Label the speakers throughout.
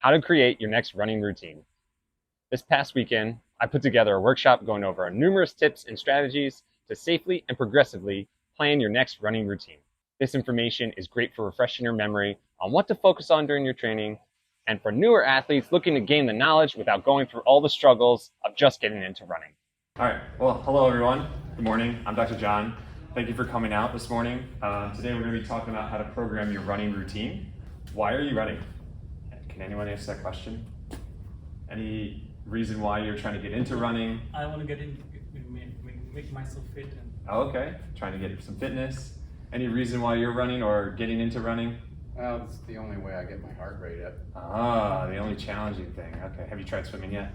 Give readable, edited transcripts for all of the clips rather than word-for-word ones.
Speaker 1: how to create your next running routine. This past weekend, I put together a workshop going over numerous tips and strategies to safely and progressively plan your next running routine. This information is great for refreshing your memory on what to focus on during your training and for newer athletes looking to gain the knowledge without going through all the struggles of just getting into running.
Speaker 2: All right, well, hello everyone. Good morning, I'm Dr. John. Thank you for coming out this morning. Today we're gonna be talking about how to program your running routine. Why are you running? Can anyone answer that question? Any reason why you're trying to get into running?
Speaker 3: I want to get in, make myself fit.
Speaker 2: Oh, okay, trying to get some fitness. Any reason why you're running or getting into running?
Speaker 4: Well, it's the only way I get my heart rate up.
Speaker 2: Ah, the only challenging thing. Okay, have you tried swimming yet?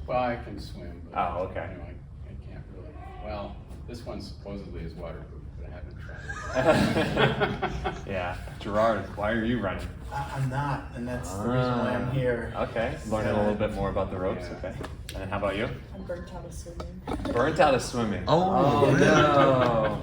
Speaker 4: Well, I can swim, but
Speaker 2: Oh, okay.
Speaker 4: you know, I can't really. Well, this one supposedly is waterproof, but I haven't tried it.
Speaker 2: Yeah, Gerard, why are you running?
Speaker 5: I'm not, and that's the reason why I'm here.
Speaker 2: Okay, learning a little bit more about the ropes,
Speaker 4: Yeah.
Speaker 2: okay. And then how about you?
Speaker 6: I'm burnt out of swimming.
Speaker 2: Burnt out of swimming.
Speaker 7: Oh, really?
Speaker 2: No.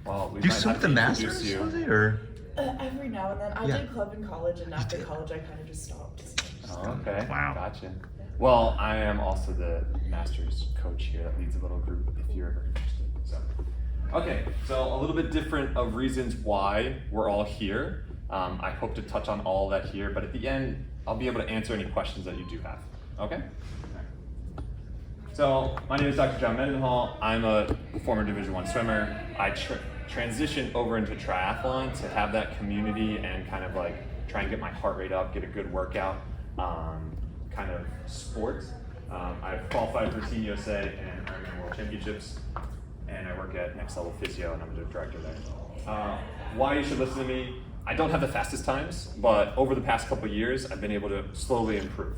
Speaker 2: Well, we
Speaker 7: Do you
Speaker 2: might
Speaker 7: swim
Speaker 2: have
Speaker 7: at the
Speaker 2: to introduce
Speaker 7: Masters,
Speaker 2: you.
Speaker 7: was it, or?
Speaker 6: Every now and then. I
Speaker 7: Yeah.
Speaker 6: did club in college, and after
Speaker 7: did.
Speaker 6: college, I kind of just stopped.
Speaker 2: Oh, okay.
Speaker 7: Wow.
Speaker 2: Gotcha. Well, I am also the Masters coach here that leads a little group if you're ever interested. Okay, so a little bit different of reasons why we're all here. I hope to touch on all that here, but at the end, I'll be able to answer any questions that you do have. Okay? So, my name is Dr. John Mendenhall. I'm a former Division I swimmer. I transitioned over into triathlon to have that community and kind of like try and get my heart rate up, get a good workout kind of sport. I've qualified for Team USA and Ironman World Championships, and I work at Next Level Physio, and I'm the director there. Why you should listen to me? I don't have the fastest times, but over the past couple of years, I've been able to slowly improve.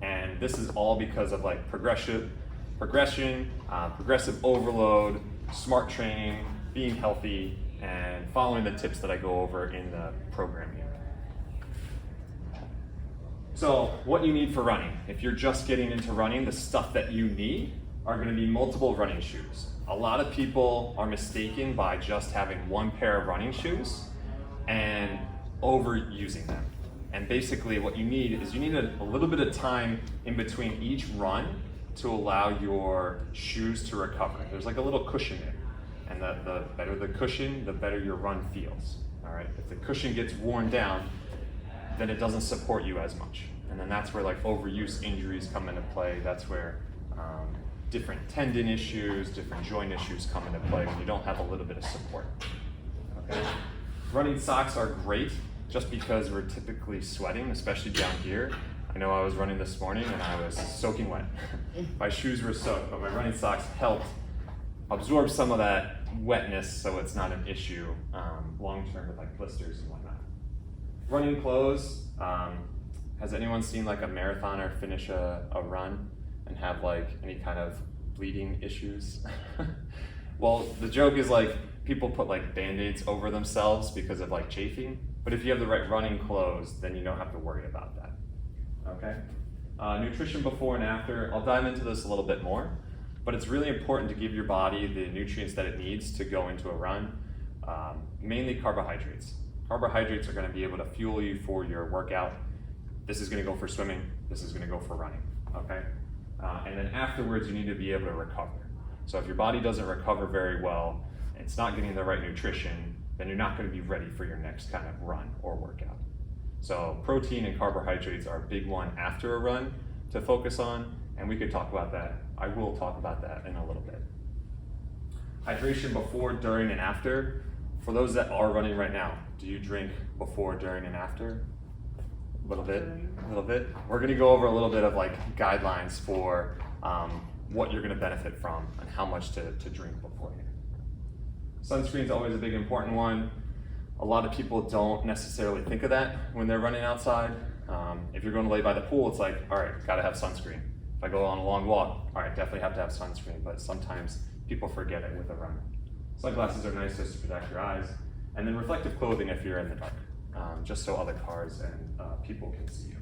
Speaker 2: And this is all because of like progression, progressive overload, smart training, being healthy, and following the tips that I go over in the program here. So what you need for running, if you're just getting into running, the stuff that you need are gonna be multiple running shoes. A lot of people are mistaken by just having one pair of running shoes and overusing them. And basically what you need is you need a little bit of time in between each run to allow your shoes to recover. There's like a little cushion there. And the better the cushion, the better your run feels. All right. If the cushion gets worn down, then it doesn't support you as much. And then that's where like overuse injuries come into play. That's where different tendon issues, different joint issues come into play when you don't have a little bit of support. Okay. Running socks are great just because we're typically sweating, especially down here. I know I was running this morning and I was soaking wet. My shoes were soaked, but my running socks helped absorb some of that wetness so it's not an issue long term with like blisters and whatnot. Running clothes, has anyone seen like a marathoner finish a run and have like any kind of bleeding issues? Well, the joke is like people put like band-aids over themselves because of like chafing, but if you have the right running clothes, then you don't have to worry about that. Okay? Nutrition before and after, I'll dive into this a little bit more, but it's really important to give your body the nutrients that it needs to go into a run, mainly carbohydrates. Carbohydrates are going to be able to fuel you for your workout. This is going to go for swimming, this is going to go for running, okay? And then afterwards, you need to be able to recover. So if your body doesn't recover very well, it's not getting the right nutrition, then you're not going to be ready for your next kind of run or workout. So protein and carbohydrates are a big one after a run to focus on, and we could talk about that. I will talk about that in a little bit. Hydration before, during, and after. For those that are running right now, do you drink before, during, and after? A little bit, a little bit. We're gonna go over a little bit of like guidelines for what you're gonna benefit from and how much to drink beforehand. Sunscreen is always a big important one. A lot of people don't necessarily think of that when they're running outside. If you're going to lay by the pool, it's like, all right, gotta have sunscreen. If I go on a long walk, all right, definitely have to have sunscreen, but sometimes people forget it with a run. Sunglasses are nice just to protect your eyes. And then reflective clothing if you're in the dark, just so other cars and people can see you.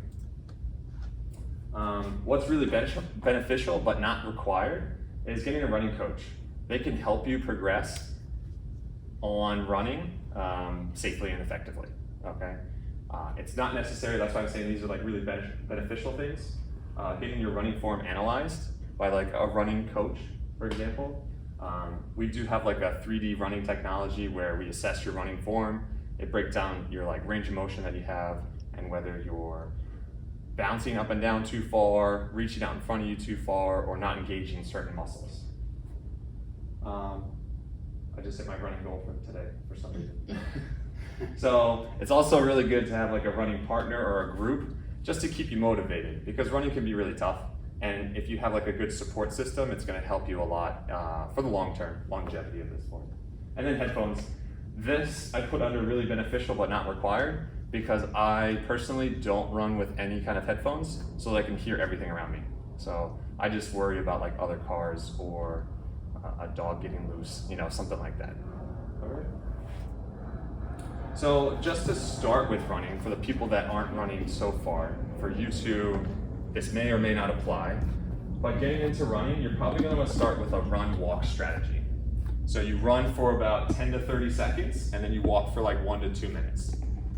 Speaker 2: What's really beneficial but not required is getting a running coach. They can help you progress on running safely and effectively, okay? It's not necessary, that's why I'm saying these are like really beneficial things. Getting your running form analyzed by like a running coach, for example. We do have like a 3D running technology where we assess your running form. It breaks down your like range of motion that you have and whether you're bouncing up and down too far, reaching out in front of you too far, or not engaging certain muscles. I just hit my running goal for today for some reason. So it's also really good to have like a running partner or a group just to keep you motivated, because running can be really tough. And if you have like a good support system, it's going to help you a lot for the long-term longevity of this sport. And then headphones. This I put under really beneficial but not required, because I personally don't run with any kind of headphones so that I can hear everything around me. So I just worry about like other cars or a dog getting loose, you know, something like that. All right. So just to start with running, for the people that aren't running so far, for you two, this may or may not apply, but getting into running, you're probably going to want to start with a run-walk strategy. So you run for about 10 to 30 seconds, and then you walk for like 1 to 2 minutes.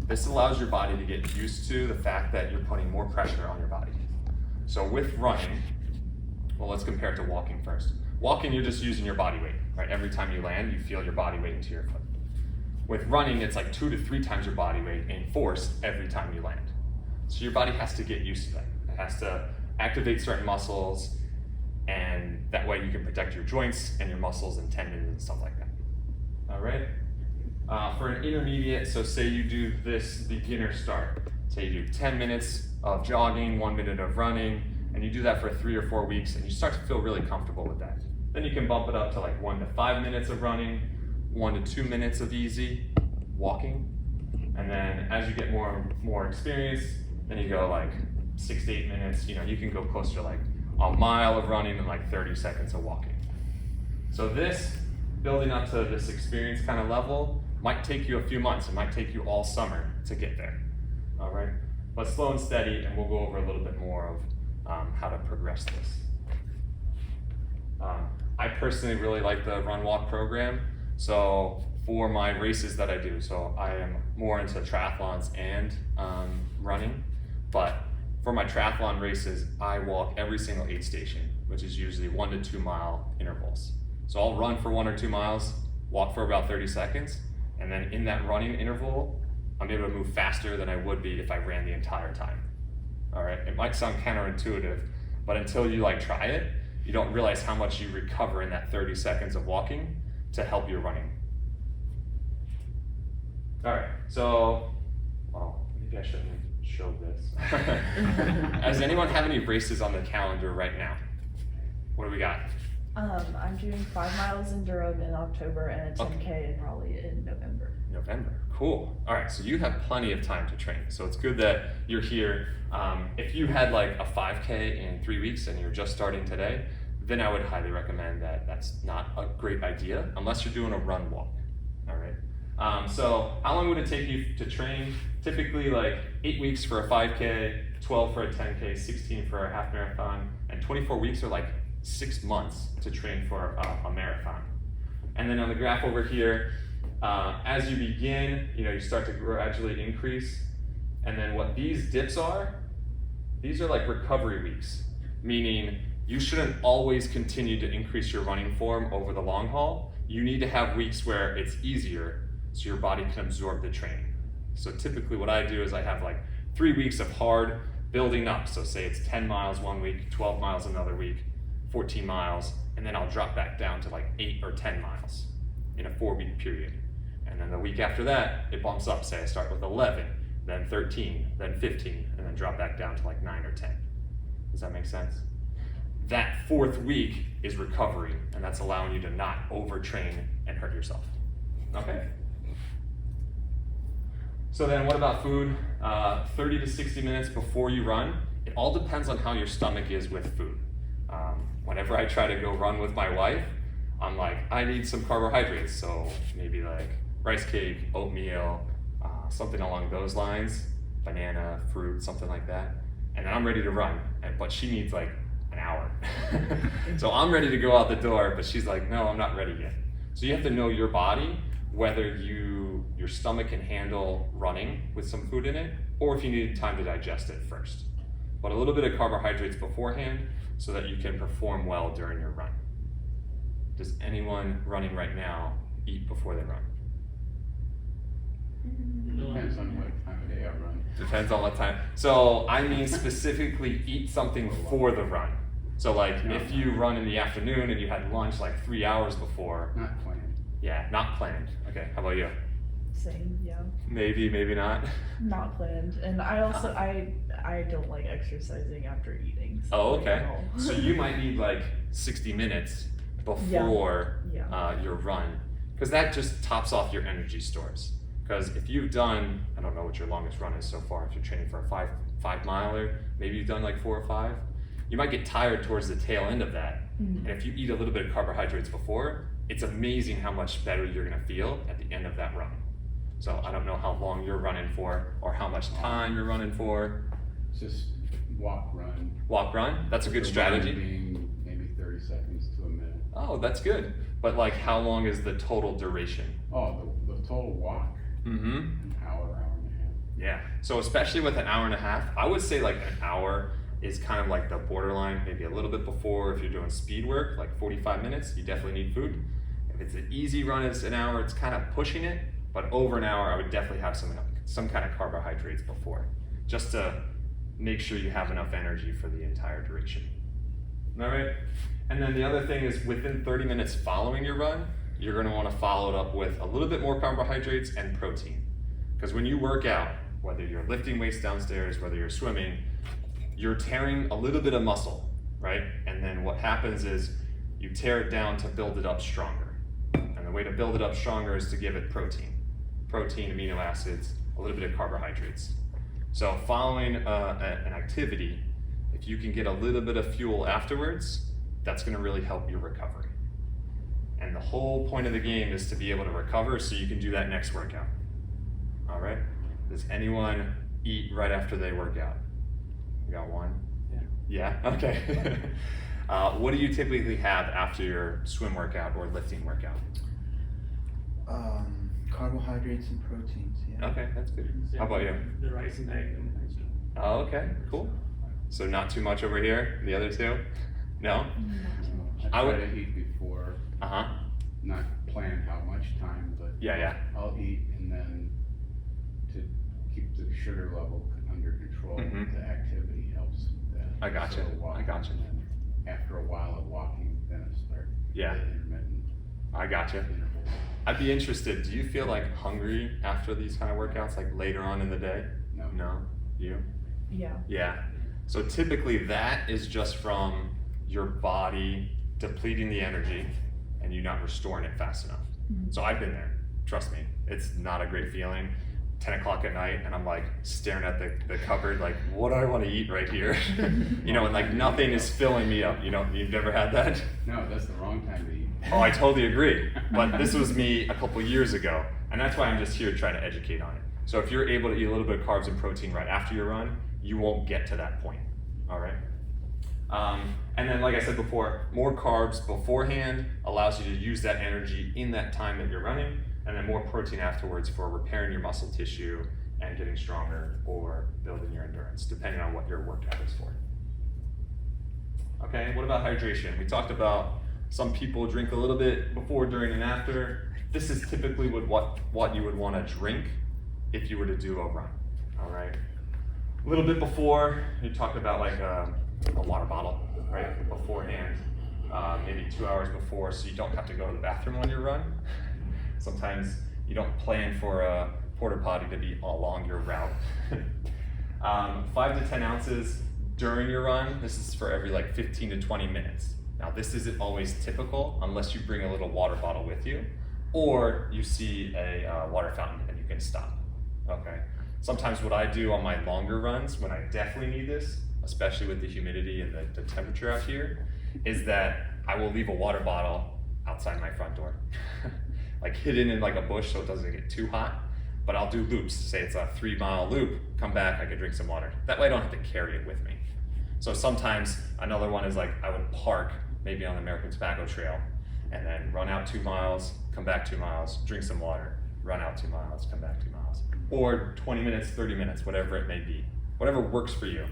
Speaker 2: This allows your body to get used to the fact that you're putting more pressure on your body. So with running, well, let's compare it to walking first. Walking, you're just using your body weight, right? Every time you land, you feel your body weight into your foot. With running, it's like 2 to 3 times your body weight in force every time you land. So your body has to get used to that. It has to activate certain muscles, and that way you can protect your joints and your muscles and tendons and stuff like that. All right? For an intermediate, so say you do this beginner start. Say you do 10 minutes of jogging, 1 minute of running, and you do that for 3 or 4 weeks, and you start to feel really comfortable with that. Then you can bump it up to like 1 to 5 minutes of running, 1 to 2 minutes of easy walking, and then as you get more experience, then you go like 6 to 8 minutes. You know, you can go closer to like a mile of running and like 30 seconds of walking. So this, building up to this experience kind of level, might take you a few months. It might take you all summer to get there. All right, but slow and steady, and we'll go over a little bit more of how to progress this. I personally really like the run walk program. So for my races that I do, so I am more into triathlons and running, but for my triathlon races, I walk every single aid station, which is usually 1 to 2 mile intervals. So I'll run for 1 or 2 miles, walk for about 30 seconds, and then in that running interval, I'm able to move faster than I would be if I ran the entire time. All right, it might sound counterintuitive, but until you like try it, you don't realize how much you recover in that 30 seconds of walking to help your running. All right, so, well, maybe I shouldn't show this. Does anyone have any races on the calendar right now? What do we got?
Speaker 6: I'm doing 5 miles in Durham in October and a 10K in Raleigh in November.
Speaker 2: November, cool. All right, so you have plenty of time to train. So it's good that you're here. If you had like a 5K in 3 weeks and you're just starting today, then I would highly recommend that. That's not a great idea unless you're doing a run walk. All right. So how long would it take you to train? Typically like 8 weeks for a 5K, 12 for a 10K, 16 for a half marathon, and 24 weeks are like 6 months to train for a marathon. And then on the graph over here, as you begin, you start to gradually increase. And then what these dips are, these are like recovery weeks, meaning you shouldn't always continue to increase your running form over the long haul. You need to have weeks where it's easier so your body can absorb the training. So typically what I do is I have like 3 weeks of hard building up. So say it's 10 miles 1 week, 12 miles another week, 14 miles, and then I'll drop back down to like 8 or 10 miles in a 4-week period. And then the week after that, it bumps up. Say I start with 11, then 13, then 15, and then drop back down to like 9 or 10. Does that make sense? That 4th week is recovery, and that's allowing you to not overtrain and hurt yourself. Okay? So then what about food? 30 to 60 minutes before you run. It all depends on how your stomach is with food. Whenever I try to go run with my wife, I'm like, I need some carbohydrates. So maybe like rice cake, oatmeal, something along those lines, banana, fruit, something like that. And then I'm ready to run, but she needs like an hour. So I'm ready to go out the door, but she's like, no, I'm not ready yet. So you have to know your body whether your stomach can handle running with some food in it, or if you need time to digest it first. But a little bit of carbohydrates beforehand so that you can perform well during your run. Does anyone running right now eat before they run?
Speaker 4: Depends on what time of day I run.
Speaker 2: Depends on what time. So I mean specifically eat something for the run. So like if you run in the afternoon and you had lunch like 3 hours before.
Speaker 4: Not planned.
Speaker 2: Yeah, not planned. Okay, how about you?
Speaker 6: Same, yeah.
Speaker 2: Maybe, maybe not.
Speaker 6: Not planned. And I also, I don't like exercising after eating. So
Speaker 2: Oh, okay.
Speaker 6: no.
Speaker 2: So you might need like 60 minutes before
Speaker 6: Yeah.
Speaker 2: your run, because that just tops off your energy stores. Because if you've done, I don't know what your longest run is so far, if you're training for a five miler, maybe you've done like 4 or 5, you might get tired towards the tail end of that.
Speaker 6: Mhm.
Speaker 2: And if you eat a little bit of carbohydrates before, it's amazing how much better you're gonna feel at the end of that run. So I don't know how long you're running for or how much time you're running for.
Speaker 4: Just walk, run.
Speaker 2: Walk, run, that's a good
Speaker 4: The run
Speaker 2: strategy.
Speaker 4: being maybe 30 seconds to a minute.
Speaker 2: Oh, that's good. But like how long is the total duration?
Speaker 4: Oh, the total walk,
Speaker 2: Mm-hmm.
Speaker 4: an hour, hour and a half.
Speaker 2: Yeah. So especially with an hour and a half, I would say like an hour is kind of like the borderline, maybe a little bit before. If you're doing speed work, like 45 minutes, you definitely need food. If it's an easy run, it's an hour, it's kind of pushing it. But over an hour, I would definitely have some kind of carbohydrates before, just to make sure you have enough energy for the entire duration. All right. And then the other thing is within 30 minutes following your run, you're going to want to follow it up with a little bit more carbohydrates and protein. Because when you work out, whether you're lifting weights downstairs, whether you're swimming, you're tearing a little bit of muscle, right? And then what happens is you tear it down to build it up stronger. And the way to build it up stronger is to give it protein, amino acids, a little bit of carbohydrates. So following an activity, if you can get a little bit of fuel afterwards, that's going to really help your recovery. And the whole point of the game is to be able to recover so you can do that next workout. All right? Does anyone eat right after they work out? We got one? Yeah? Okay. What do you typically have after your swim workout or lifting workout?
Speaker 5: Carbohydrates and proteins, yeah.
Speaker 2: Okay, that's good. How about you?
Speaker 3: The rice and egg.
Speaker 2: Oh, okay, cool. So not too much over here, the other two? No?
Speaker 4: I
Speaker 2: I
Speaker 4: try
Speaker 2: would-
Speaker 4: to eat before,
Speaker 2: Uh-huh.
Speaker 4: not plan how much time, but
Speaker 2: Yeah.
Speaker 4: I'll eat, and then to keep the sugar level under control,
Speaker 2: Mhm.
Speaker 4: the activity helps with that.
Speaker 2: I gotcha.
Speaker 4: So walking,
Speaker 2: I gotcha.
Speaker 4: and then after a while of walking, then I start
Speaker 2: Yeah.
Speaker 4: the intermittent
Speaker 2: I gotcha.
Speaker 4: intervals.
Speaker 2: I'd be interested, do you feel like hungry after these kind of workouts, like later on in the day?
Speaker 4: No.
Speaker 2: No? You?
Speaker 6: Yeah.
Speaker 2: Yeah. So typically that is just from your body depleting the energy and you not restoring it fast enough.
Speaker 6: Mhm.
Speaker 2: So I've been there, trust me. It's not a great feeling. 10 o'clock at night and I'm like staring at the cupboard like, what do I want to eat right here? You know, and like nothing is filling me up. You know, you've never had that?
Speaker 4: No, that's the wrong time to eat.
Speaker 2: Oh, I totally agree. But this was me a couple years ago, and that's why I'm just here trying to educate on it. So if you're able to eat a little bit of carbs and protein right after your run, you won't get to that point. All right. And then, like I said before, more carbs beforehand allows you to use that energy in that time that you're running, and then more protein afterwards for repairing your muscle tissue and getting stronger or building your endurance, depending on what your workout is for. Okay, what about hydration? We talked about some people drink a little bit before, during, and after. This is typically what you would want to drink if you were to do a run. All right, a little bit before, you talked about like a water bottle, right, beforehand, maybe 2 hours before, so you don't have to go to the bathroom on your run. Sometimes you don't plan for a porta potty to be along your route. 5 to 10 ounces during your run. This is for every like 15 to 20 minutes. Now this isn't always typical unless you bring a little water bottle with you or you see a water fountain and you can stop. Okay. Sometimes what I do on my longer runs when I definitely need this, especially with the humidity and the temperature out here, is that I will leave a water bottle outside my front door. Like hidden in like a bush so it doesn't get too hot. But I'll do loops. Say it's a 3-mile loop, come back, I can drink some water. That way I don't have to carry it with me. So sometimes another one is like I would park maybe on the American Tobacco Trail and then run out 2 miles, come back 2 miles, drink some water, run out 2 miles, come back 2 miles. Or 20 minutes, 30 minutes, whatever it may be, whatever works for you.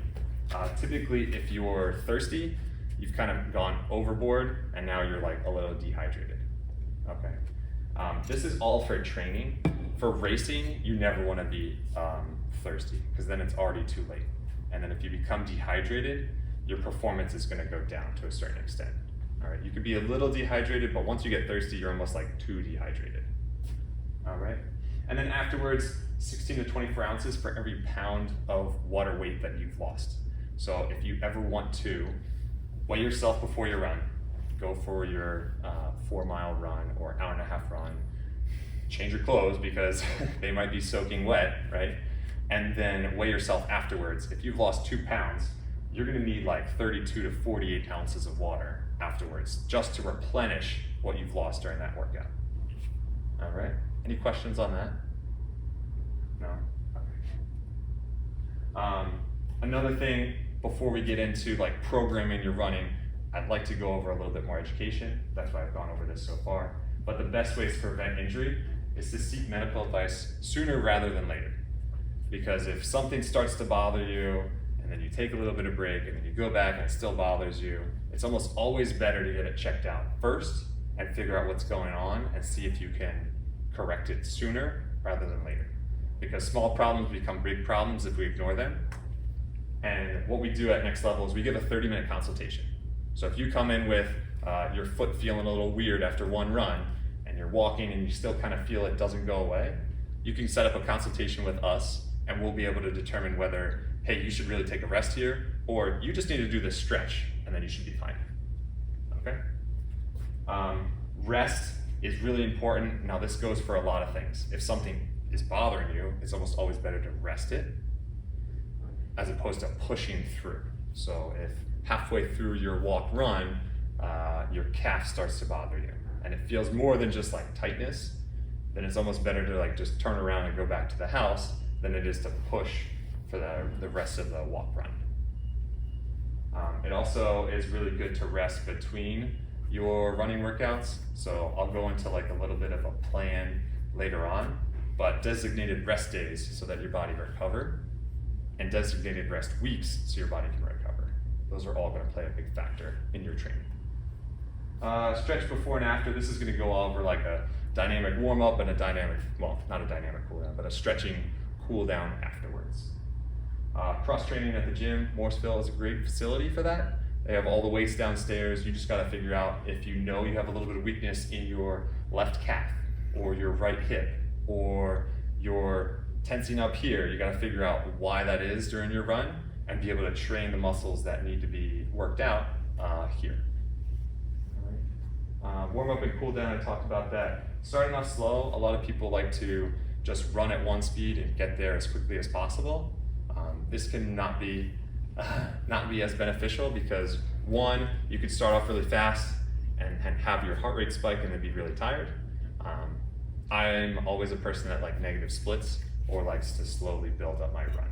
Speaker 2: Typically, if you're thirsty, you've kind of gone overboard and now you're like a little dehydrated. Okay. This is all for training. For racing, you never want to be thirsty because then it's already too late. And then if you become dehydrated, your performance is going to go down to a certain extent. All right, you could be a little dehydrated, but once you get thirsty, you're almost like too dehydrated. All right, and then afterwards, 16 to 24 ounces for every pound of water weight that you've lost. So if you ever want to weigh yourself before you run, go for your 4-mile run or hour-and-a-half run, change your clothes because they might be soaking wet, right? And then weigh yourself afterwards. If you've lost 2 pounds, you're gonna need like 32 to 48 ounces of water afterwards just to replenish what you've lost during that workout. All right, any questions on that? No? Okay. Another thing before we get into like programming your running, I'd like to go over a little bit more education. That's why I've gone over this so far. But the best ways to prevent injury is to seek medical advice sooner rather than later. Because if something starts to bother you, and then you take a little bit of break, and then you go back and it still bothers you, it's almost always better to get it checked out first and figure out what's going on and see if you can correct it sooner rather than later. Because small problems become big problems if we ignore them. And what we do at Next Level is we give a 30-minute consultation. So if you come in with your foot feeling a little weird after one run, and you're walking and you still kind of feel it doesn't go away, you can set up a consultation with us and we'll be able to determine whether, hey, you should really take a rest here, or you just need to do this stretch and then you should be fine. Okay? Rest is really important. Now this goes for a lot of things. If something is bothering you, it's almost always better to rest it as opposed to pushing through. So if halfway through your walk run, your calf starts to bother you and it feels more than just like tightness, then it's almost better to like just turn around and go back to the house than it is to push for the rest of the walk run. It also is really good to rest between your running workouts. So I'll go into like a little bit of a plan later on, but designated rest days so that your body can recover, and designated rest weeks so your body can recover. Those are all going to play a big factor in your training. Stretch before and after. This is going to go over like a dynamic warm up and a dynamic, well, not a dynamic cool down, but a stretching cool down afterwards. Cross training at the gym, Morseville is a great facility for that. They have all the weights downstairs. You just got to figure out if you know you have a little bit of weakness in your left calf or your right hip or you're tensing up here. You got to figure out why that is during your run and be able to train the muscles that need to be worked out here. Warm up and cool down, I talked about that. Starting off slow, a lot of people like to just run at one speed and get there as quickly as possible. This can not be as beneficial because one, you could start off really fast and have your heart rate spike and then be really tired. I'm always a person that like negative splits or likes to slowly build up my run.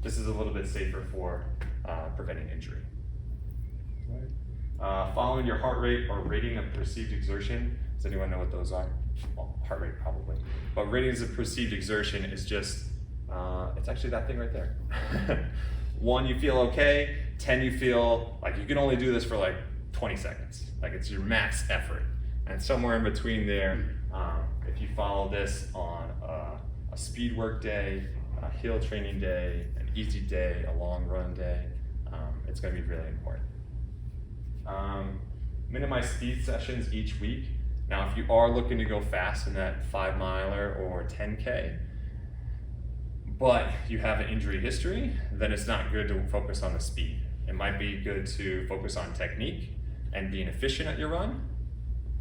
Speaker 2: This is a little bit safer for preventing injury. Following your heart rate or rating of perceived exertion. Does anyone know what those are? Well, heart rate probably. But ratings of perceived exertion is just, it's actually that thing right there. 1, you feel okay. 10, you feel like you can only do this for like 20 seconds. Like it's your max effort. And somewhere in between there, if you follow this on a speed work day, a hill training day, an easy day, a long run day, it's going to be really important. Minimize speed sessions each week. Now, if you are looking to go fast in that 5-miler or 10K, but you have an injury history, then it's not good to focus on the speed. It might be good to focus on technique and being efficient at your run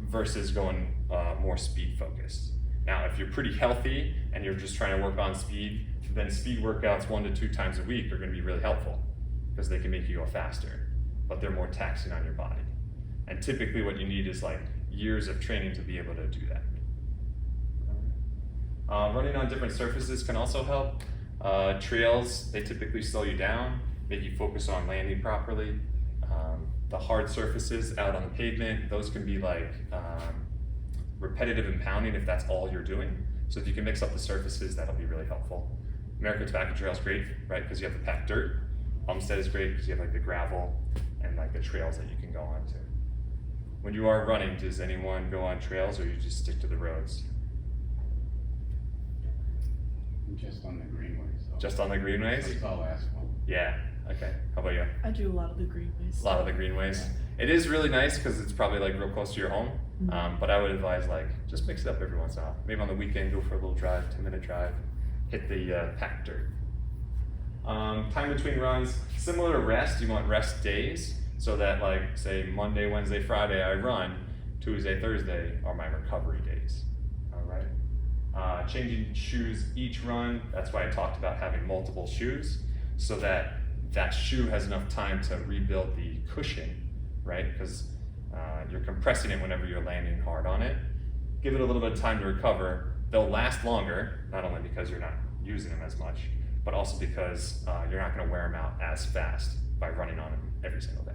Speaker 2: versus going more speed focused. Now, if you're pretty healthy and you're just trying to work on speed, then speed workouts 1 to 2 times a week are going to be really helpful because they can make you go faster, but they're more taxing on your body. And typically what you need is like years of training to be able to do that. Running on different surfaces can also help. Trails, they typically slow you down, make you focus on landing properly. The hard surfaces out on the pavement, those can be like repetitive impounding if that's all you're doing. So if you can mix up the surfaces, that'll be really helpful. American Tobacco Trail is great, right? Because you have the packed dirt. Umstead is great because you have like the gravel and like the trails that you can go on to. When you are running, does anyone go on trails or you just stick to the roads?
Speaker 4: Just on the greenways. Though.
Speaker 2: Just on the greenways?
Speaker 4: It's all asphalt.
Speaker 2: Yeah, okay. How about you?
Speaker 6: I do a lot of the greenways.
Speaker 2: A lot of the greenways. It is really nice because it's probably like real close to your home. But I would advise like just mix it up every once in a while. Maybe on the weekend, go for a little drive, 10-minute drive, hit the packed dirt. Time between runs, similar to rest, you want rest days so that like say Monday, Wednesday, Friday I run, Tuesday, Thursday are my recovery days. All right. Changing shoes each run, that's why I talked about having multiple shoes so that that shoe has enough time to rebuild the cushion, right? Because you're compressing it whenever you're landing hard on it. Give it a little bit of time to recover. They'll last longer, not only because you're not using them as much, but also because you're not going to wear them out as fast by running on them every single day.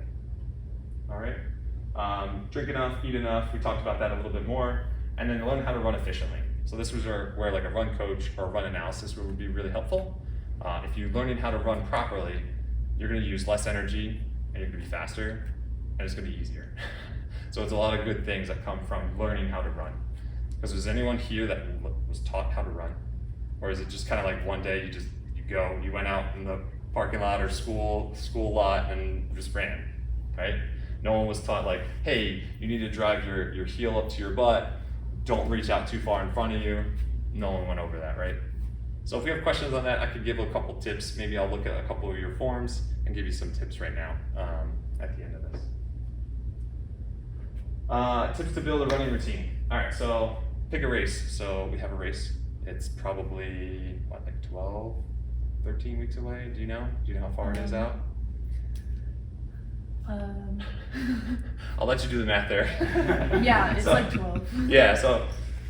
Speaker 2: All right. Drink enough, eat enough. We talked about that a little bit more, and then learn how to run efficiently. So this was where like a run coach or run analysis would be really helpful. If you're learning how to run properly, you're going to use less energy, and you're going to be faster, and it's going to be easier. So it's a lot of good things that come from learning how to run. Because was anyone here that was taught how to run? Or is it just kind of like one day you went out in the parking lot or school lot and just ran, right? No one was taught like, hey, you need to drive your heel up to your butt, don't reach out too far in front of you. No one went over that, right? So if you have questions on that, I could give a couple tips. Maybe I'll look at a couple of your forms and give you some tips right now at the end of this. Tips to build a running routine. All right, so pick a race. So we have a race. It's probably, what, like 12, 13 weeks away? Do you know? Do you know how far it is out? I'll let you do the math there.
Speaker 6: Yeah, it's
Speaker 2: So,
Speaker 6: like 12.
Speaker 2: Yeah, so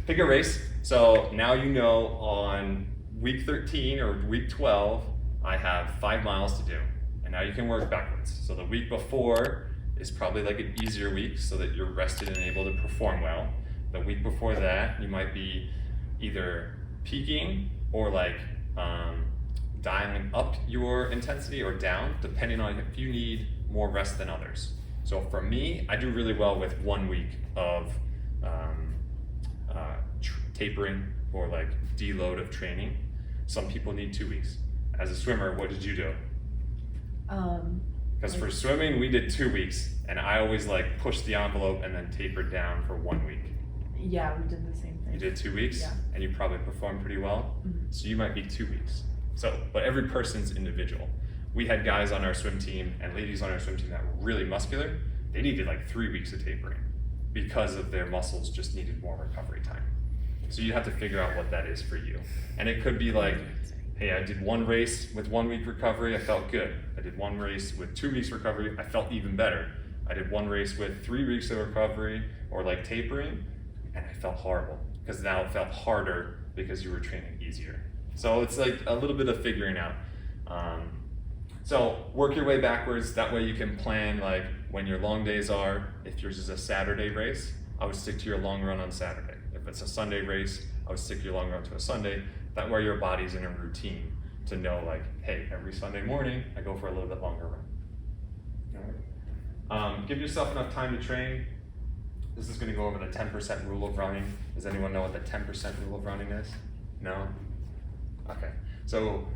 Speaker 2: pick a race. So now you know on week 13 or week 12, I have 5 miles to do. And now you can work backwards. So the week before is probably like an easier week so that you're rested and able to perform well. The week before that, you might be either peaking or like dialing up your intensity or down, depending on if you need more rest than others. So for me, I do really well with 1 week of tapering or like deload of training. Some people need 2 weeks. As a swimmer, what did you do? Because for swimming, we did 2 weeks, and I always like pushed the envelope and then tapered down for 1 week.
Speaker 6: Yeah, we did the same thing.
Speaker 2: You did 2 weeks,
Speaker 6: Yeah.
Speaker 2: and you probably performed pretty well. So you might be 2 weeks. So, but every person's individual. We had guys on our swim team and ladies on our swim team that were really muscular. They needed like 3 weeks of tapering because of their muscles just needed more recovery time. So you have to figure out what that is for you. And it could be like, hey, I did 1 race with 1 week recovery, I felt good. I did 1 race with 2 weeks recovery, I felt even better. I did 1 race with 3 weeks of recovery or like tapering, and I felt horrible because now it felt harder because you were training easier. So it's like a little bit of figuring out. So work your way backwards. That way you can plan like when your long days are. If yours is a Saturday race, I would stick to your long run on Saturday. If it's a Sunday race, I would stick to your long run to a Sunday. That way your body's in a routine to know like, hey, every Sunday morning I go for a little bit longer run. All right. Give yourself enough time to train. This is going to go over the 10% rule of running. Does anyone know what the 10% rule of running is? No? Okay. So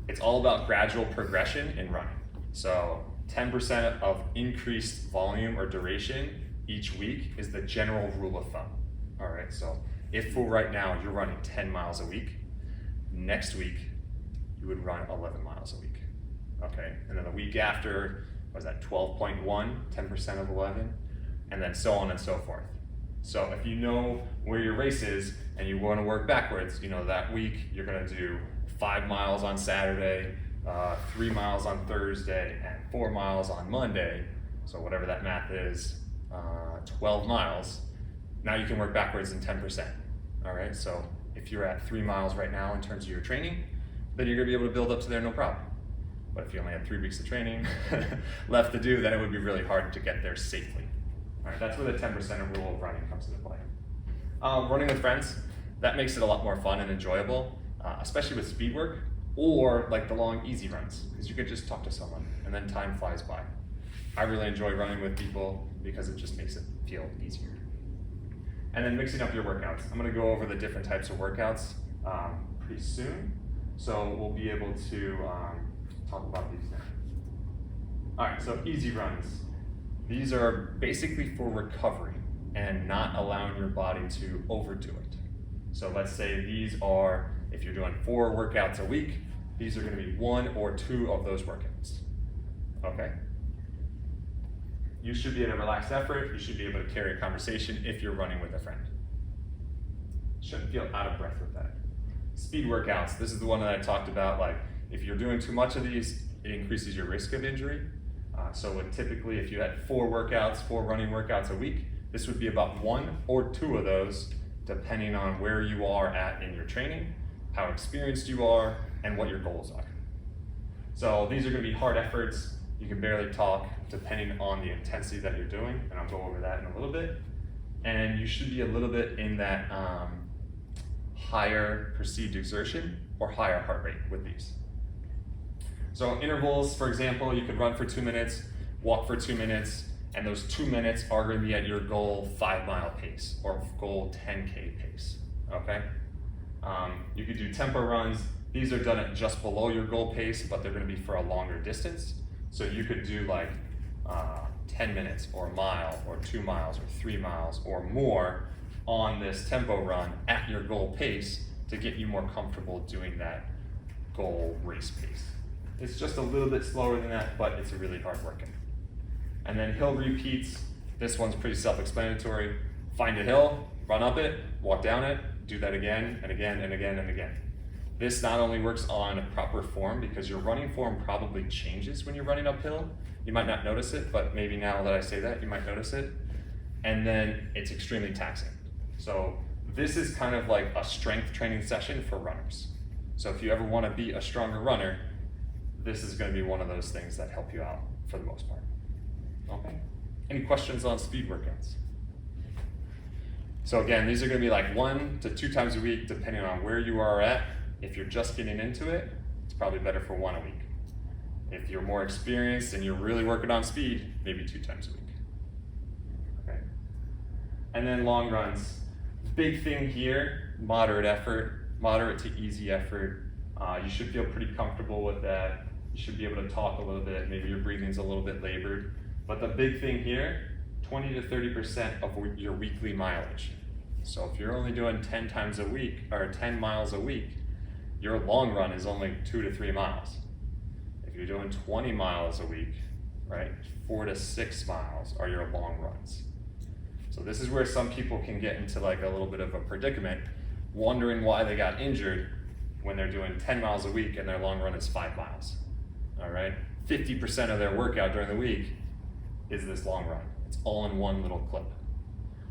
Speaker 2: it's all about gradual progression in running. So 10% of increased volume or duration each week is the general rule of thumb. All right, so if for right now you're running 10 miles a week, next week you would run 11 miles a week. Okay, and then the week after, was that 12.1, 10% of 11, and then so on and so forth. So if you know where your race is and you want to work backwards, you know that week you're going to do 5 miles on Saturday, 3 miles on Thursday, and 4 miles on Monday. So whatever that math is, 12 miles. Now you can work backwards in 10%. All right, so if you're at 3 miles right now in terms of your training, then you're going to be able to build up to there no problem. But if you only had 3 weeks of training left to do, then it would be really hard to get there safely. All right, that's where the 10% rule of running comes into play. Running with friends, that makes it a lot more fun and enjoyable, especially with speed work or like the long easy runs, because you can just talk to someone and then time flies by. I really enjoy running with people because it just makes it feel easier. And then mixing up your workouts. I'm gonna go over the different types of workouts pretty soon, so we'll be able to talk about these now. All right, so easy runs. These are basically for recovery and not allowing your body to overdo it. So let's say these are, if you're doing 4 workouts a week, these are gonna be 1 or 2 of those workouts, okay? You should be at a relaxed effort. You should be able to carry a conversation if you're running with a friend. Shouldn't feel out of breath with that. Speed workouts, this is the one that I talked about, like if you're doing too much of these, it increases your risk of injury. So typically if you had 4 running workouts a week, this would be about 1 or 2 of those, depending on where you are at in your training, how experienced you are, and what your goals are. So these are gonna be hard efforts. You can barely talk depending on the intensity that you're doing, and I'll go over that in a little bit. And you should be a little bit in that higher perceived exertion or higher heart rate with these. So intervals, for example, you could run for 2 minutes, walk for 2 minutes, and those 2 minutes are gonna be at your goal 5-mile pace or goal 10K pace, okay? You could do tempo runs. These are done at just below your goal pace, but they're gonna be for a longer distance. So you could do like 10 minutes or a mile or 2 miles or 3 miles or more on this tempo run at your goal pace to get you more comfortable doing that goal race pace. It's just a little bit slower than that, but it's a really hard workout. And then hill repeats. This one's pretty self-explanatory. Find a hill, run up it, walk down it, do that again and again and again and again. This not only works on proper form, because your running form probably changes when you're running uphill. You might not notice it, but maybe now that I say that, you might notice it. And then it's extremely taxing. So this is kind of like a strength training session for runners. So if you ever want to be a stronger runner, this is going to be one of those things that help you out for the most part. Okay. Any questions on speed workouts? So again, these are going to be like 1 to 2 times a week, depending on where you are at. If you're just getting into it, it's probably better for 1 a week. If you're more experienced and you're really working on speed, maybe 2 times a week. Okay. And then long runs. Big thing here, moderate effort, moderate to easy effort. You should feel pretty comfortable with that. You should be able to talk a little bit. Maybe your breathing's a little bit labored. But the big thing here, 20 to 30% of your weekly mileage. So if you're only doing 10 times a week or 10 miles a week, your long run is only 2 to 3 miles. If you're doing 20 miles a week, right, 4 to 6 miles are your long runs. So this is where some people can get into like a little bit of a predicament, wondering why they got injured when they're doing 10 miles a week and their long run is 5 miles. All right, 50% of their workout during the week is this long run. It's all in one little clip.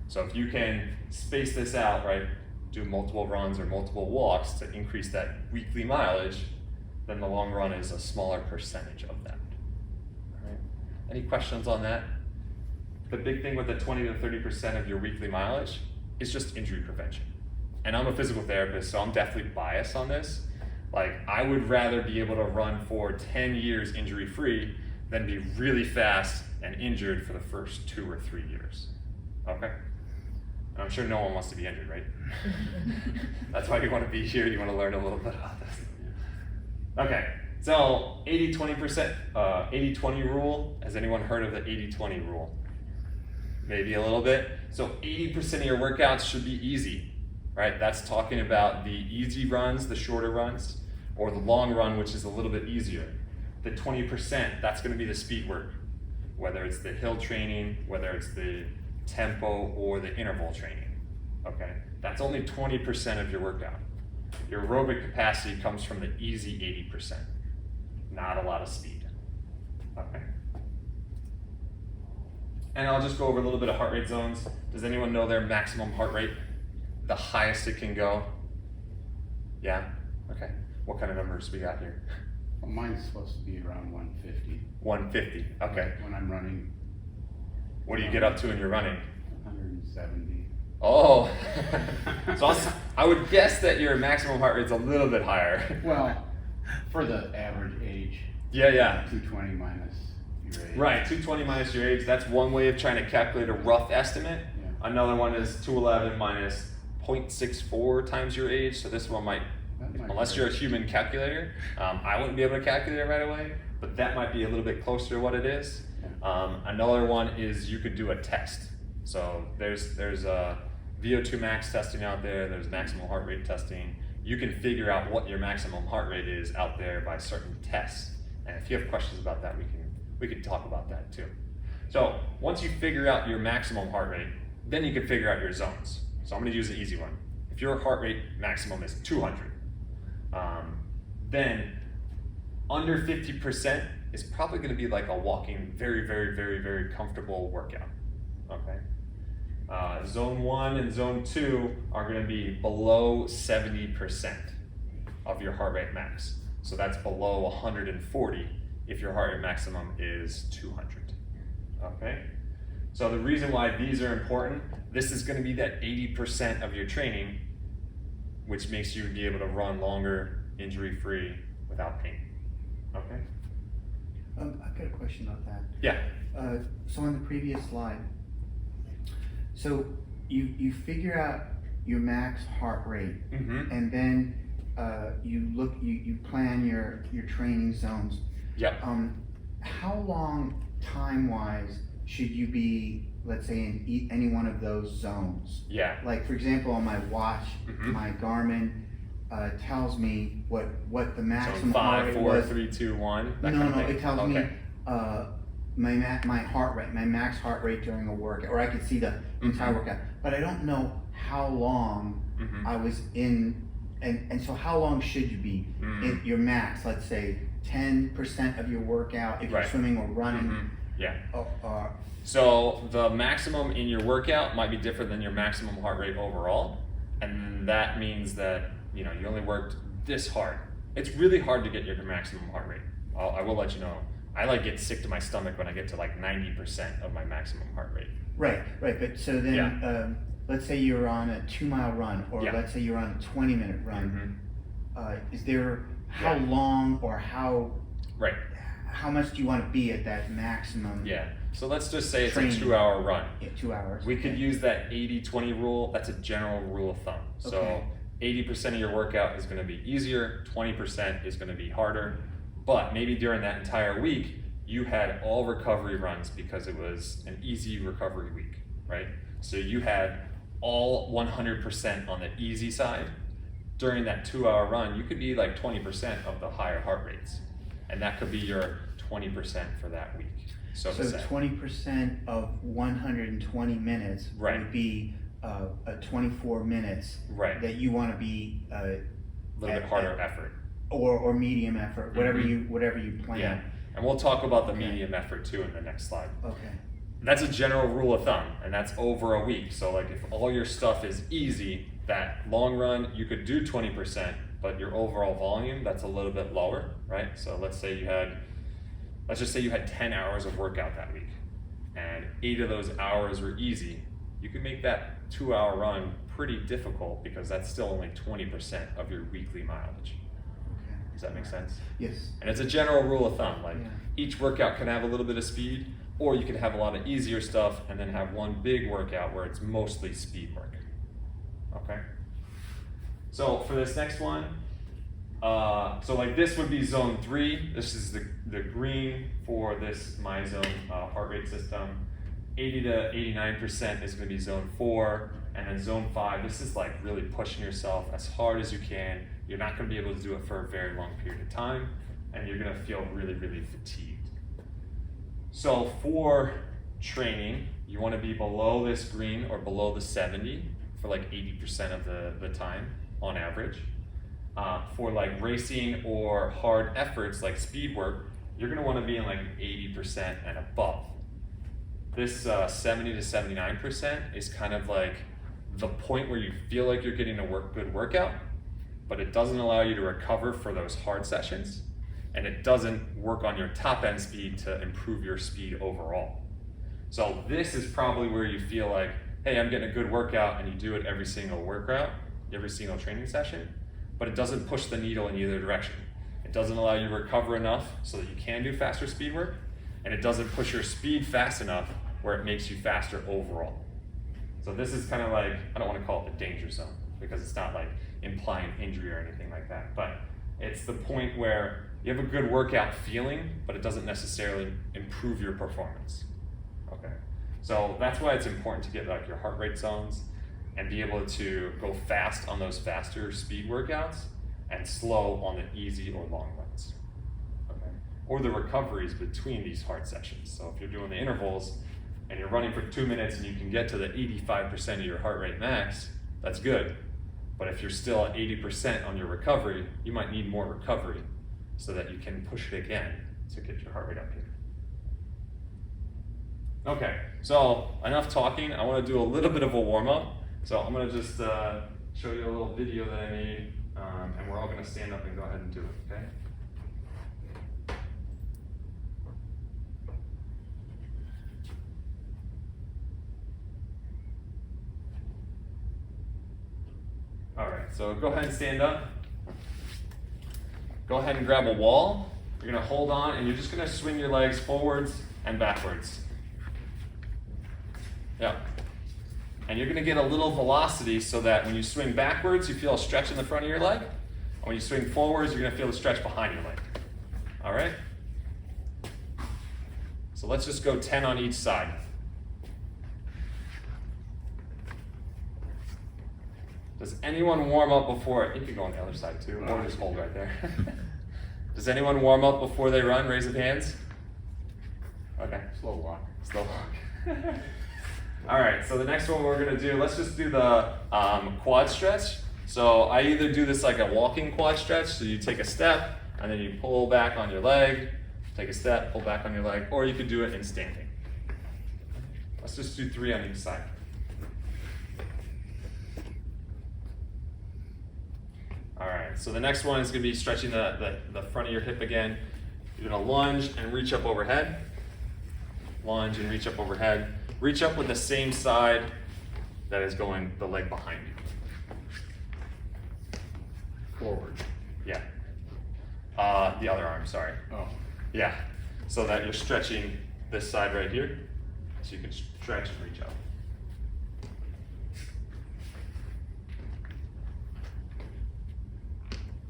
Speaker 2: So if you can space this out, right, do multiple runs or multiple walks to increase that weekly mileage, then the long run is a smaller percentage of that. All right. Any questions on that? The big thing with the 20 to 30% of your weekly mileage is just injury prevention. And I'm a physical therapist, so I'm definitely biased on this. Like, I would rather be able to run for 10 years injury-free than be really fast and injured for the first 2 or 3 years. Okay? And I'm sure no one wants to be injured, right? That's why you want to be here. You want to learn a little bit about this. Okay, so 80-20%, 80-20 rule. Has anyone heard of the 80-20 rule? Maybe a little bit. So 80% of your workouts should be easy, right? That's talking about the easy runs, the shorter runs, or the long run, which is a little bit easier. The 20%, that's going to be the speed work, whether it's the hill training, whether it's the tempo or the interval training, okay? That's only 20% of your workout. Your aerobic capacity comes from the easy 80%, not a lot of speed, okay? And I'll just go over a little bit of heart rate zones. Does anyone know their maximum heart rate? The highest it can go? Yeah? Okay. What kind of numbers we got here?
Speaker 4: Well, mine's supposed to be around 150.
Speaker 2: 150. Okay.
Speaker 4: When I'm running.
Speaker 2: What do you get up to in your running?
Speaker 4: 170.
Speaker 2: Oh, so I would guess that your maximum heart rate's a little bit higher.
Speaker 4: Well, for the average age.
Speaker 2: Yeah.
Speaker 4: 220 minus your age.
Speaker 2: Right, 220 minus your age. That's one way of trying to calculate a rough estimate.
Speaker 4: Yeah.
Speaker 2: Another one is 211 minus 0.64 times your age. So this one might, unless you're a human calculator, I wouldn't be able to calculate it right away, but that might be a little bit closer to what it is. Another one is you could do a test. So there's VO2 max testing out there, there's maximum heart rate testing. You can figure out what your maximum heart rate is out there by certain tests. And if you have questions about that, we can talk about that too. So once you figure out your maximum heart rate, then you can figure out your zones. So I'm gonna use the easy one. If your heart rate maximum is 200, then under 50% is probably gonna be like a walking, very, very, very, very comfortable workout, okay? Zone 1 and zone 2 are going to be below 70% of your heart rate max. So that's below 140 if your heart rate maximum is 200. Okay? So the reason why these are important, this is going to be that 80% of your training, which makes you be able to run longer, injury-free, without pain. Okay?
Speaker 5: I've got a question about that.
Speaker 2: Yeah.
Speaker 5: So on the previous slide, so you figure out your max heart rate,
Speaker 2: Mm-hmm.
Speaker 5: and then you plan your training zones.
Speaker 2: Yep.
Speaker 5: How long time-wise should you be, let's say, in any one of those zones?
Speaker 2: Yeah.
Speaker 5: Like, for example, on my watch,
Speaker 2: Mhm.
Speaker 5: my Garmin tells me what the maximum
Speaker 2: So
Speaker 5: heart
Speaker 2: 5,
Speaker 5: rate
Speaker 2: 4,
Speaker 5: was.
Speaker 2: 3, 2, 1. That
Speaker 5: No,
Speaker 2: kind of
Speaker 5: no,
Speaker 2: thing?
Speaker 5: it tells
Speaker 2: Okay.
Speaker 5: me my heart rate, my max heart rate during a workout, or I could see the entire workout, but I don't know how long
Speaker 2: Mhm.
Speaker 5: I was in, and so how long should you be in your max? Let's say 10% of your workout if you're
Speaker 2: Right.
Speaker 5: swimming or running.
Speaker 2: Mhm. Yeah.
Speaker 5: Or
Speaker 2: So the maximum in your workout might be different than your maximum heart rate overall, and that means that you only worked this hard. It's really hard to get your maximum heart rate. I will let you know. I get sick to my stomach when I get to 90% of my maximum heart rate.
Speaker 5: right, but so then let's say you're on a 2-mile run, or
Speaker 2: Yeah.
Speaker 5: let's say you're on a 20-minute run.
Speaker 2: Mhm.
Speaker 5: Is there how
Speaker 2: Yeah.
Speaker 5: long or how
Speaker 2: Right.
Speaker 5: much do you want to be at that maximum?
Speaker 2: Yeah. So let's just say it's
Speaker 5: Training.
Speaker 2: a 2-hour run.
Speaker 5: Yeah, 2 hours.
Speaker 2: We could use that 80-20 rule. That's a general rule of thumb. So
Speaker 5: Okay.
Speaker 2: 80% of your workout is going to be easier, 20% is going to be harder. But maybe during that entire week, you had all recovery runs because it was an easy recovery week, right? So you had all 100% on the easy side. During that 2-hour run, you could be 20% of the higher heart rates. And that could be your 20% for that week. So to say.
Speaker 5: 20% of 120 minutes
Speaker 2: Right.
Speaker 5: would be 24 minutes
Speaker 2: Right.
Speaker 5: that you want to be
Speaker 2: A little bit harder effort.
Speaker 5: or medium effort, whatever
Speaker 2: Mhm.
Speaker 5: you plan.
Speaker 2: Yeah. And we'll talk about the
Speaker 5: Okay.
Speaker 2: medium effort too in the next slide.
Speaker 5: Okay.
Speaker 2: That's a general rule of thumb, and that's over a week. So if all your stuff is easy, that long run, you could do 20%, but your overall volume, that's a little bit lower, right? So let's just say you had 10 hours of workout that week, and 8 of those hours were easy. You could make that 2-hour run pretty difficult because that's still only 20% of your weekly mileage.
Speaker 5: Okay.
Speaker 2: Does that make sense?
Speaker 5: Yes.
Speaker 2: And it's a general rule of thumb,
Speaker 5: Yeah.
Speaker 2: each workout can have a little bit of speed, or you can have a lot of easier stuff and then have one big workout where it's mostly speed work. Okay? So for this next one, this would be zone 3. This is the green for this my zone heart rate system. 80 to 89% is going to be zone 4, and then zone 5, this is really pushing yourself as hard as you can. You're not going to be able to do it for a very long period of time, and you're going to feel really, really fatigued. So for training, you want to be below this green or below the 70 for 80% of the time on average. For racing or hard efforts like speed work, you're going to want to be in 80% and above. This 70 to 79% is kind of the point where you feel like you're getting a good workout, but it doesn't allow you to recover for those hard sessions. and it doesn't work on your top end speed to improve your speed overall. So this is probably where you feel like, hey, I'm getting a good workout, and you do it every single workout, every single training session, but it doesn't push the needle in either direction. It doesn't allow you to recover enough so that you can do faster speed work, and it doesn't push your speed fast enough where it makes you faster overall. So this is kind of like, I don't want to call it the danger zone, because it's not like implying injury or anything like that, but it's the point where you have a good workout feeling, but it doesn't necessarily improve your performance. Okay, so that's why it's important to get like your heart rate zones and be able to go fast on those faster speed workouts and slow on the easy or long runs. Okay, or the recoveries between these hard sessions. So if you're doing the intervals and you're running for 2 minutes and you can get to the 85% of your heart rate max, that's good. But if you're still at 80% on your recovery, you might need more recovery so that you can push it again to get your heart rate up here. Okay, so enough talking. I want to do a little bit of a warm-up. So I'm going to just show you a little video that I made, and we're all going to stand up and go ahead and do it, okay? All right, so go ahead and stand up. Go ahead and grab a wall. You're going to hold on, and you're just going to swing your legs forwards and backwards. Yeah. And you're going to get a little velocity so that when you swing backwards, you feel a stretch in the front of your leg. And when you swing forwards, you're going to feel the stretch behind your leg. All right? So let's just go 10 on each side. Does anyone warm up before? You can go on the other side too, or just hold right there. Does anyone warm up before they run? Raise their hands. Okay.
Speaker 4: Slow walk.
Speaker 2: Slow walk. All right, so the next one we're gonna do, let's just do the quad stretch. So I either do this like a walking quad stretch, so you take a step and then you pull back on your leg, take a step, pull back on your leg, or you could do it in standing. Let's just do 3 on each side. All right, so the next one is gonna be stretching the front of your hip again. You're gonna lunge and reach up overhead. Lunge and reach up overhead. Reach up with the same side that is going the leg behind you.
Speaker 4: Forward.
Speaker 2: Yeah. The other arm, sorry.
Speaker 4: Oh.
Speaker 2: Yeah. So that you're stretching this side right here. So you can stretch and reach up.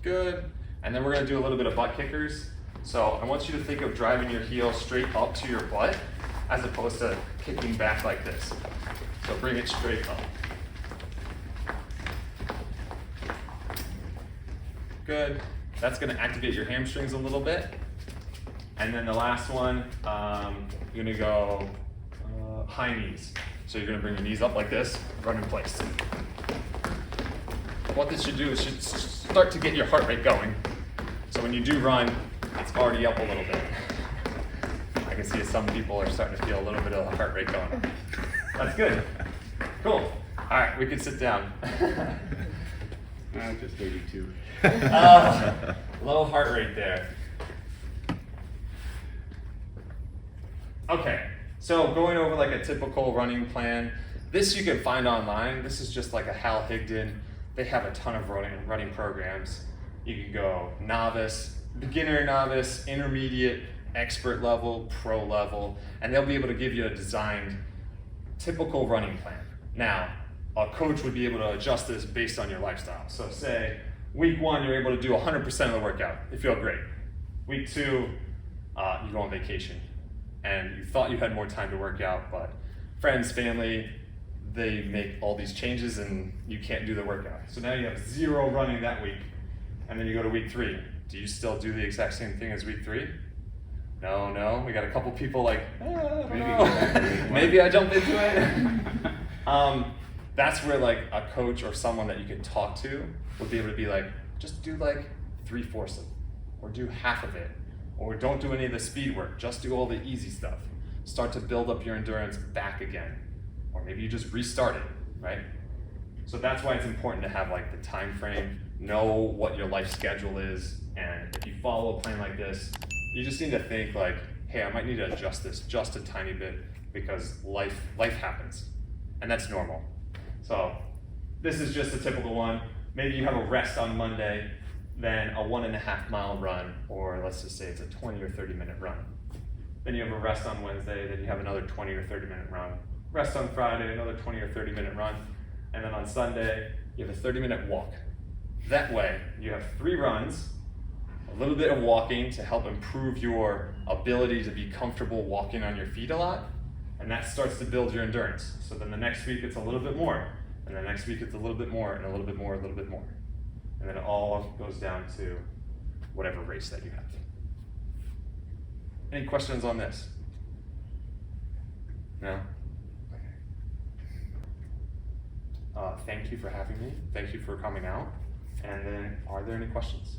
Speaker 2: Good. And then we're gonna do a little bit of butt kickers. So I want you to think of driving your heel straight up to your butt as opposed to kicking back like this. So bring it straight up. Good. That's gonna activate your hamstrings a little bit. And then the last one, you're gonna go high knees. So you're gonna bring your knees up like this, run in place. What this should do is should start to get your heart rate going. So when you do run, it's already up a little bit. I can see some people are starting to feel a little bit of the heart rate going. That's good. Cool. All right, we can sit down.
Speaker 4: Just 82.
Speaker 2: Low heart rate there. Okay, so going over like a typical running plan. This you can find online. This is just like a Hal Higdon. They have a ton of running programs. You can go novice, beginner novice, intermediate, expert level, pro level, and they'll be able to give you a designed typical running plan. Now, a coach would be able to adjust this based on your lifestyle. So say week 1, you're able to do 100% of the workout. You feel great. Week 2, you go on vacation and you thought you had more time to work out, but friends, family, they make all these changes and you can't do the workout. So now you have 0 running that week. And then you go to week 3. Do you still do the exact same thing as week 3? No. We got a couple people like, maybe I jumped into it. That's where like a coach or someone that you can talk to would be able to be like, just do like 3/4 of it, or do half of it, or don't do any of the speed work, just do all the easy stuff. Start to build up your endurance back again. Or maybe you just restart it, right? So that's why it's important to have like the time frame know what your life schedule is, and if you follow a plan like this, you just need to think like, hey, I might need to adjust this just a tiny bit because life happens, and that's normal. So this is just a typical one. Maybe you have a rest on Monday, then a 1.5 mile run, or let's just say it's a 20 or 30 minute run. Then you have a rest on Wednesday, then you have another 20 or 30 minute run. Rest on Friday, another 20 or 30 minute run. And then on Sunday, you have a 30-minute walk. That way, you have 3 runs, a little bit of walking to help improve your ability to be comfortable walking on your feet a lot, and that starts to build your endurance. So then the next week it's a little bit more, and the next week it's a little bit more, and a little bit more, a little bit more. And then it all goes down to whatever race that you have. Any questions on this? No? Thank you for having me. Thank you for coming out. And then, are there any questions?